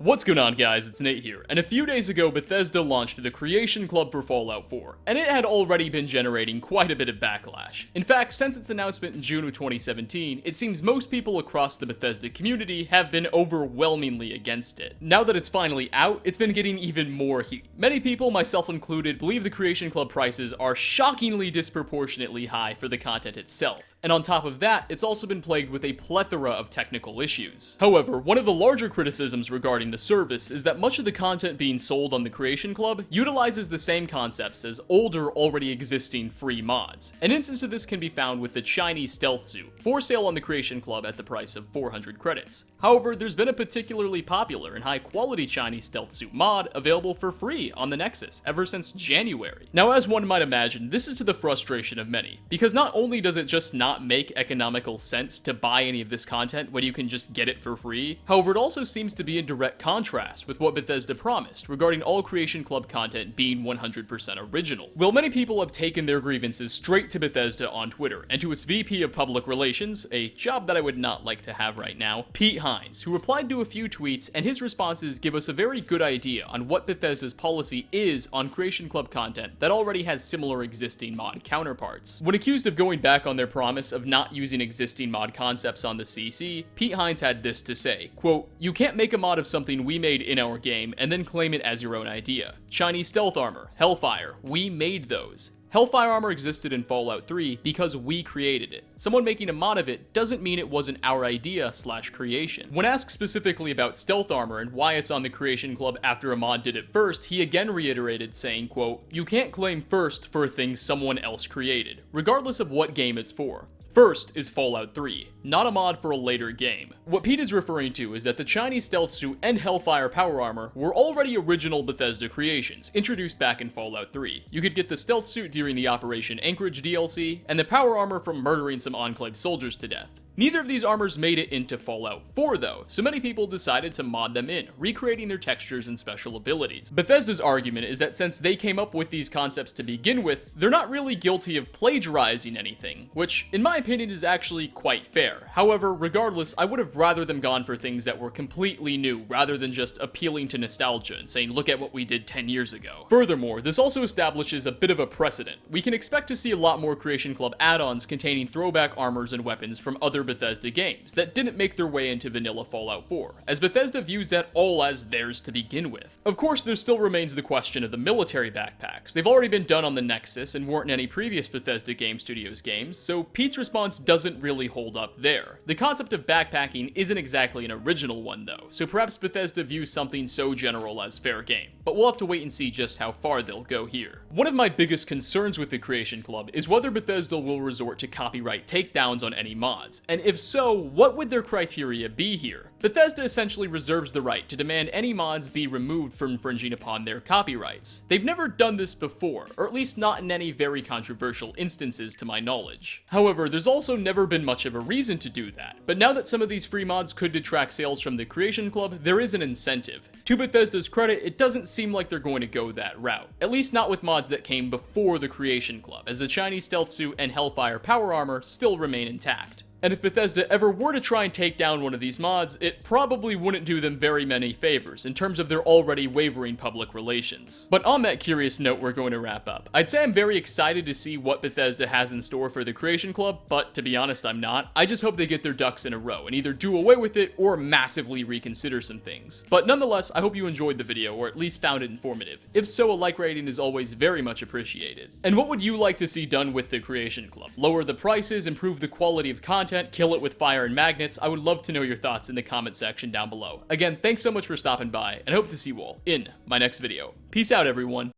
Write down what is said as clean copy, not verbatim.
What's going on, guys? It's Nate here, and a few days ago Bethesda launched the Creation Club for Fallout 4, and it had already been generating quite a bit of backlash. In fact, since its announcement in June of 2017, it seems most people across the Bethesda community have been overwhelmingly against it. Now that it's finally out, it's been getting even more heat. Many people, myself included, believe the Creation Club prices are shockingly disproportionately high for the content itself, and on top of that, it's also been plagued with a plethora of technical issues. However, one of the larger criticisms regarding the service is that much of the content being sold on the Creation Club utilizes the same concepts as older, already existing free mods. An instance of this can be found with the Chinese stealth suit, for sale on the Creation Club at the price of 400 credits. However, there's been a particularly popular and high-quality Chinese stealth suit mod available for free on the Nexus ever since January. Now, as one might imagine, this is to the frustration of many, because not only does it just not make economical sense to buy any of this content when you can just get it for free, however, it also seems to be in direct contrast with what Bethesda promised regarding all Creation Club content being 100% original. Well, many people have taken their grievances straight to Bethesda on Twitter and to its VP of Public Relations, a job that I would not like to have right now, Pete Hines, who replied to a few tweets, and his responses give us a very good idea on what Bethesda's policy is on Creation Club content that already has similar existing mod counterparts. When accused of going back on their promise of not using existing mod concepts on the CC, Pete Hines had this to say, quote, "You can't make a mod of something we made in our game and then claim it as your own idea. Chinese stealth armor, Hellfire, we made those. Hellfire armor existed in Fallout 3 because we created it. Someone making a mod of it doesn't mean it wasn't our idea/creation." When asked specifically about stealth armor and why it's on the Creation Club after a mod did it first, he again reiterated saying, quote, "You can't claim first for a thing someone else created, regardless of what game it's for. First is Fallout 3, not a mod for a later game." What Pete is referring to is that the Chinese stealth suit and Hellfire power armor were already original Bethesda creations, introduced back in Fallout 3. You could get the stealth suit during the Operation Anchorage DLC, and the power armor from murdering some Enclave soldiers to death. Neither of these armors made it into Fallout 4 though, so many people decided to mod them in, recreating their textures and special abilities. Bethesda's argument is that since they came up with these concepts to begin with, they're not really guilty of plagiarizing anything, which in my opinion is actually quite fair. However, regardless, I would have rather them gone for things that were completely new rather than just appealing to nostalgia and saying, look at what we did 10 years ago. Furthermore, this also establishes a bit of a precedent. We can expect to see a lot more Creation Club add-ons containing throwback armors and weapons from other Bethesda games that didn't make their way into vanilla Fallout 4, as Bethesda views that all as theirs to begin with. Of course, there still remains the question of the military backpacks. They've already been done on the Nexus and weren't in any previous Bethesda Game Studios games, so Pete's response doesn't really hold up there. The concept of backpacking isn't exactly an original one though, so perhaps Bethesda views something so general as fair game, but we'll have to wait and see just how far they'll go here. One of my biggest concerns with the Creation Club is whether Bethesda will resort to copyright takedowns on any mods, and if so, what would their criteria be here? Bethesda essentially reserves the right to demand any mods be removed from infringing upon their copyrights. They've never done this before, or at least not in any very controversial instances to my knowledge. However, there's also never been much of a reason to do that, but now that some of these free mods could detract sales from the Creation Club, there is an incentive. To Bethesda's credit, it doesn't seem like they're going to go that route, at least not with mods that came before the Creation Club, as the Chinese stealth suit and Hellfire power armor still remain intact. And if Bethesda ever were to try and take down one of these mods, it probably wouldn't do them very many favors in terms of their already wavering public relations. But on that curious note, we're going to wrap up. I'd say I'm very excited to see what Bethesda has in store for the Creation Club, but to be honest, I'm not. I just hope they get their ducks in a row and either do away with it or massively reconsider some things. But nonetheless, I hope you enjoyed the video, or at least found it informative. If so, a like rating is always very much appreciated. And what would you like to see done with the Creation Club? Lower the prices, improve the quality of content, kill it with fire and magnets? I would love to know your thoughts in the comment section down below. Again, thanks so much for stopping by, and I hope to see you all in my next video. Peace out, everyone.